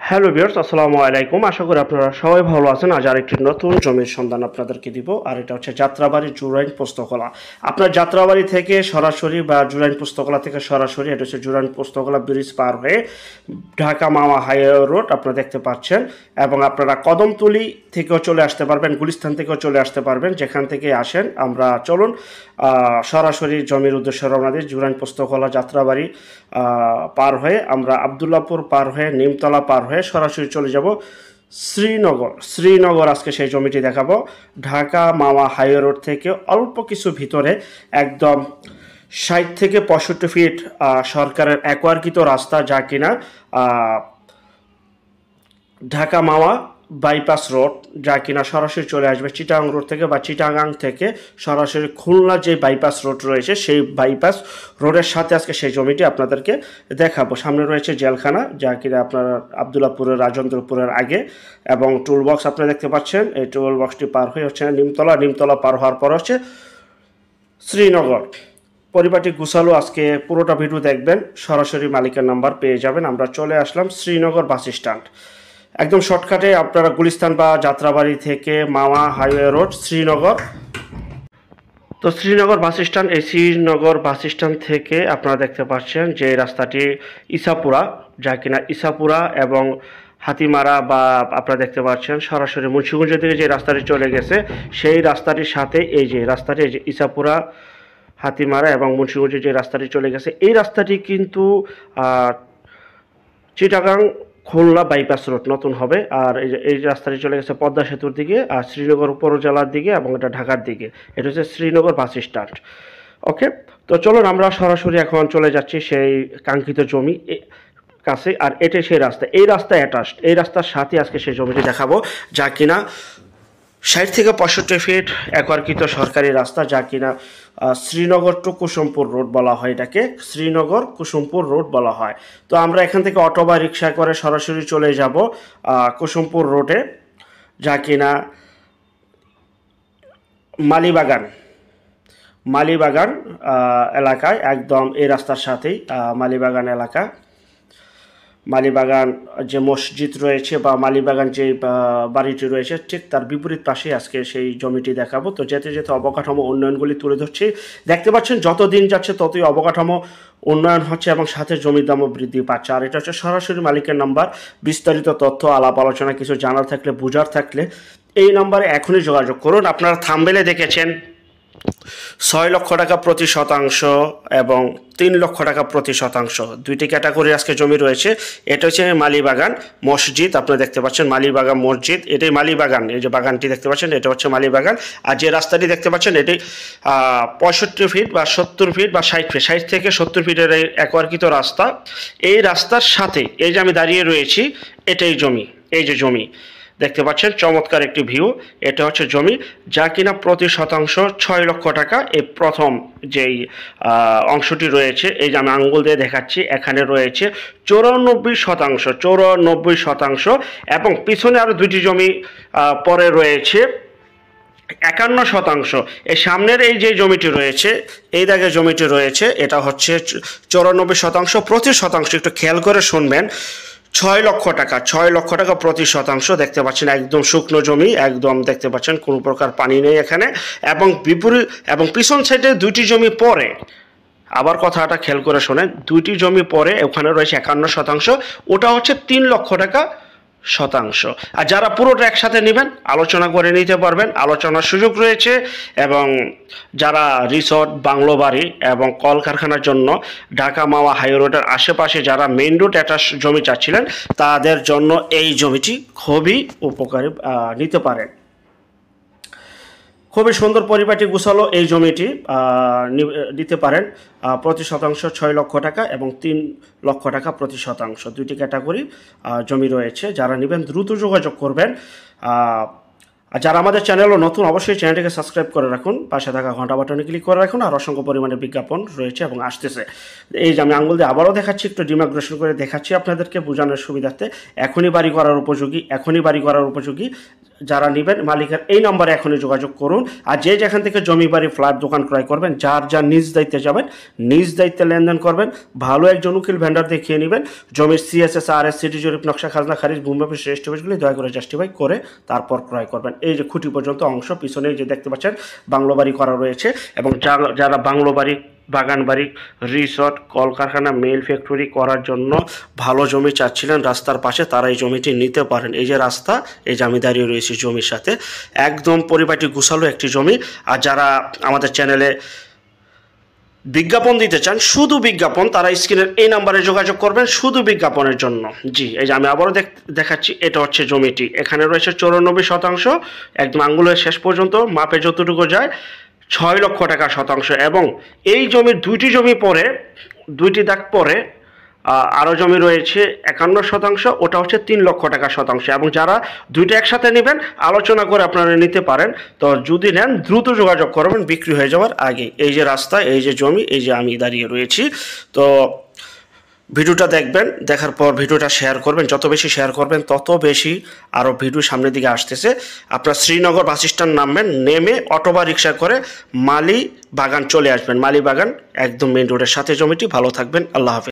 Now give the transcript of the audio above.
Hello viewers, আসসালামু আলাইকুম। আশা করি আপনারা সবাই ভালো আছেন। আজ আরেকটি নতুন জমির সন্ধান আপনাদেরকে দিব। আর এটা হচ্ছে যাত্রাবাড়ি জুরাইন পোস্তকলা। আপনার যাত্রাবাড়ি থেকে সরাসরি বা জুরাইন পোস্তকলা থেকে সরাসরি এটা হচ্ছে জুরাইন পোস্তকলা ব্রিজ পার হয়ে ঢাকা মাওয়া হাইওয়ে রোড আপনারা দেখতে পাচ্ছেন। এবং আপনারা কদমতলী থেকেও চলে আসতে পারবেন, গুলিস্তান থেকেও চলে আসতে পারবেন। যেখান থেকে আসেন আমরা চলুন সরাসরি জমির উদ্দেশ্যে রওনা দিই। জুরাইন পোস্তকলা যাত্রাবাড়ি পার হয়ে আমরা আবদুল্লাপুর পার হয়ে নিমতলা পার হয়ে সরাসরি চলে যাব শ্রীনগর। আজকে সেই জমিটি দেখাবো। ঢাকা মাওয়া হাইওয়ে রোড থেকে অল্প কিছু ভিতরে একদম ৬০ থেকে ৬৫ ফিট সরকারের অ্যাকোয়ারকৃত রাস্তা, যা কিনা ঢাকা মাওয়া বাইপাস রোড, যা কিনা সরাসরি চলে আসবে চিটাগাং রোড থেকে বা চিটাগাং থেকে সরাসরি খুলনা যে বাইপাস রোড রয়েছে সেই বাইপাস রোডের সাথে আজকে সেই জমিটি আপনাদেরকে দেখাবো। সামনে রয়েছে জেলখানা, যা কিনা আপনার আবদুল্লাপুরের রাজেন্দ্রপুরের আগে, এবং টুল বক্স আপনারা দেখতে পাচ্ছেন। এই টুল বক্সটি পার হয়ে হচ্ছে নিমতলা পার হওয়ার পর হচ্ছে শ্রীনগর। পরিপাটি গুছালো, আজকে পুরোটা ভিডিও দেখবেন, সরাসরি মালিকের নাম্বার পেয়ে যাবেন। আমরা চলে আসলাম শ্রীনগর বাস স্ট্যান্ড। একদম শর্টকাটে আপনারা গুলিস্তান বা যাত্রাবাড়ি থেকে মাওয়া হাইওয়ে রোড শ্রীনগর। তো শ্রীনগর বাস স্ট্যান্ড, এই শ্রীনগর বাস স্ট্যান্ড থেকে আপনারা দেখতে পাচ্ছেন যে রাস্তাটি ইসাপুরা, যা কিনা ইসাপুরা এবং হাতিমারা, বা আপনারা দেখতে পাচ্ছেন সরাসরি মুন্সিগঞ্জ থেকে যে রাস্তাটি চলে গেছে সেই রাস্তাটির সাথে এই যে রাস্তাটি, এই যে ইসাপুরা, হাতিমারা এবং মুন্সিগঞ্জে যে রাস্তাটি চলে গেছে, এই রাস্তাটি কিন্তু চিটাগাং খুলনা বাইপাস রোড নতুন হবে। আর এই রাস্তাটি চলে গেছে পদ্মা সেতুর দিকে, আর শ্রীনগর উপজেলার দিকে, এবং এটা ঢাকার দিকে। এটা হচ্ছে শ্রীনগর বাস স্ট্যান্ড। ওকে, তো চলুন আমরা সরাসরি এখন চলে যাচ্ছি সেই কাঙ্ক্ষিত জমি কাছে। আর এটাই সেই রাস্তা, এই রাস্তা অ্যাটাচড, এই রাস্তার সাথে আজকে সেই জমিটি দেখাবো, যা কিনা ৬০ থেকে ৬৫ ফিট একরকৃত সরকারি রাস্তা, যা কিনা শ্রীনগর টু কুসুমপুর রোড বলা হয়। এটাকে শ্রীনগর কুসুমপুর রোড বলা হয়। তো আমরা এখান থেকে অটো বা রিক্সা করে সরাসরি চলে যাব কুসুমপুর রোডে, যা কিনা মালিবাগান এলাকায়, একদম এই রাস্তার সাথেই মালিবাগান এলাকা। মালিবাগান যে মসজিদ রয়েছে বা মালিবাগান যে বাড়িটি রয়েছে, ঠিক তার বিপরীত পাশে আজকে সেই জমিটি দেখাবো। তো যেতে যেতে অবকাঠামো উন্নয়নগুলি তুলে ধরছি। দেখতে পাচ্ছেন যত দিন যাচ্ছে ততই অবকাঠামো উন্নয়ন হচ্ছে এবং সাথে জমির দামও বৃদ্ধি পাচ্ছে। আর এটা হচ্ছে সরাসরি মালিকের নাম্বার। বিস্তারিত তথ্য, আলাপ আলোচনা, কিছু জানার থাকলে, বুঝার থাকলে এই নাম্বারে এখনই যোগাযোগ করুন। আপনারা থাম্বনেলে দেখেছেন ৬ লক্ষ টাকা প্রতি শতাংশ এবং ৩ লক্ষ টাকা প্রতি শতাংশ, দুইটি ক্যাটাগরি আজকে জমি রয়েছে। এটা হচ্ছে মালিবাগান মসজিদ, আপনারা দেখতে পাচ্ছেন মালিবাগান মসজিদ, এটাই মালিবাগান। এই যে বাগানটি দেখতে পাচ্ছেন এটা হচ্ছে মালিবাগান। আর যে রাস্তাটি দেখতে পাচ্ছেন এটি ৬৫ ফিট বা ৭০ ফিট বা ৬০ ফিট, ৬০ থেকে ৭০ ফিটের এই একরকৃত রাস্তা। এই রাস্তার সাথে এই যে আমি দাঁড়িয়ে রয়েছি, এটাই জমি। এই যে জমি দেখতে পাচ্ছেন, চমৎকার একটি ভিউ। এটা হচ্ছে জমি, যা কিনা প্রতি শতাংশ ৬ লক্ষ টাকা। এই প্রথম যেই অংশটি রয়েছে, এই যে আমি আঙ্গুল দিয়ে দেখাচ্ছি, এখানে রয়েছে ৯৪ শতাংশ, এবং পিছনে আরও দুইটি জমি পরে রয়েছে ৫১ শতাংশ। এই সামনের এই যে জমিটি রয়েছে, এই দাগে জমিটি রয়েছে, এটা হচ্ছে ৯৪ শতাংশ। প্রতি শতাংশ একটু খেয়াল করে শুনবেন, ৬ লক্ষ টাকা প্রতি শতাংশ। দেখতে পাচ্ছেন একদম শুকনো জমি, একদম দেখতে পাচ্ছেন কোনো প্রকার পানি নেই এখানে। এবং বিপরীত এবং পিছন সাইডে দুইটি জমি পরে, আবার কথাটা খেয়াল করে শোনেন, দুইটি জমি পরে ওখানে রয়েছে ৫১ শতাংশ, ওটা হচ্ছে ৩ লক্ষ টাকা শতাংশ। আর যারা পুরোটা একসাথে নেবেন আলোচনা করে নিতে পারবেন, আলোচনার সুযোগ রয়েছে। এবং যারা রিসর্ট, বাংলো বাড়ি এবং কলকারখানার জন্য ঢাকা মাওয়া হাই রোডের আশেপাশে যারা মেইন রোড অ্যাটাচ জমি চাচ্ছিলেন, তাদের জন্য এই জমিটি খুবই উপকারী নিতে পারেন। খুবই সুন্দর পরিপাটি গুছালো এই জমিটি নিতে পারেন। প্রতি শতাংশ ৬ লক্ষ টাকা এবং ৩ লক্ষ টাকা প্রতি শতাংশ, দুইটি ক্যাটাগরি জমি রয়েছে। যারা নেবেন দ্রুত যোগাযোগ করবেন। আর যারা আমাদের চ্যানেলও নতুন, অবশ্যই চ্যানেলটিকে সাবস্ক্রাইব করে রাখুন, পাশে থাকা ঘন্টা বাটনে ক্লিক করে রাখুন। আর অসংখ্য পরিমাণে বিজ্ঞাপন রয়েছে এবং আসতেছে। এই যে আমি আঙ্গুল দিয়ে আবারও দেখাচ্ছি, একটু ডিমাগ্রেশন করে দেখাচ্ছি আপনাদেরকে বোঝানোর সুবিধার্থে। এখনই বাড়ি করার উপযোগী, যারা নেবেন মালিকের এই নম্বরে এখনই যোগাযোগ করুন। আর যে যেখান থেকে জমি বাড়ি ফ্ল্যাট দোকান ক্রয় করবেন, যার নিজ দায়িত্বে যাবেন, নিজ দায়িত্বে লেনদেন করবেন, ভালো একজন উকিল ভেন্ডার দেখিয়ে নেবেন। জমির CSS RS সিটি জরিপ নকশা খাজনা খারিজ ভূমি অফিস রেজিস্ট্রি অফিসগুলি দয়া করে জাস্টিফাই করে তারপর ক্রয় করবেন। এই যে খুঁটি পর্যন্ত অংশ পিছনে যে দেখতে পাচ্ছেন বাংলো বাড়ি করা রয়েছে, এবং যারা বাংলো বাড়ি, বাগান বাড়ি, রিসর্ট, কলকারখানা, মেল ফ্যাক্টরি করার জন্য ভালো জমি চাচ্ছিলেন রাস্তার পাশে, তারা এই জমিটি নিতে পারেন। এই যে রাস্তা, এই যে আমি দাঁড়িয়ে রয়েছি জমির সাথে, একদম পরিপাটি গুছালো একটি জমি। আর যারা আমাদের চ্যানেলে বিজ্ঞাপন দিতে চান, শুধু বিজ্ঞাপন, তারা স্ক্রিনের এই নাম্বারে যোগাযোগ করবেন শুধু বিজ্ঞাপনের জন্য। জি, এই যে আমি আবারও দেখাচ্ছি, এটা হচ্ছে জমিটি। এখানে রয়েছে 94%, একদম আঙ্গুলের শেষ পর্যন্ত মাপে যতটুকু যায় 6 লক্ষ টাকা শতাংশ। এবং এই জমির দুইটি দাগ পরে আরও জমি রয়েছে 51%, ওটা হচ্ছে 3 লক্ষ টাকা শতাংশ। এবং যারা দুইটা একসাথে নেবেন, আলোচনা করে আপনারা নিতে পারেন। তো যদি নেন দ্রুত যোগাযোগ করবেন বিক্রি হয়ে যাওয়ার আগে। এই যে রাস্তা, এই যে জমি, এই যে আমি দাঁড়িয়ে রয়েছি। তো ভিডিওটা দেখবেন, দেখার পর ভিডিওটা শেয়ার করবেন। যত বেশি শেয়ার করবেন তত বেশি আরও ভিডিও সামনের দিকে আসতেছে। আপনার শ্রীনগর বাস স্ট্যান্ড নামবেন, নেমে অটো বা রিক্সা করে মালি বাগান চলে আসবেন। মালি বাগান একদম মেন রোডের সাথে জমিটি। ভালো থাকবেন, আল্লাহ হাফেজ।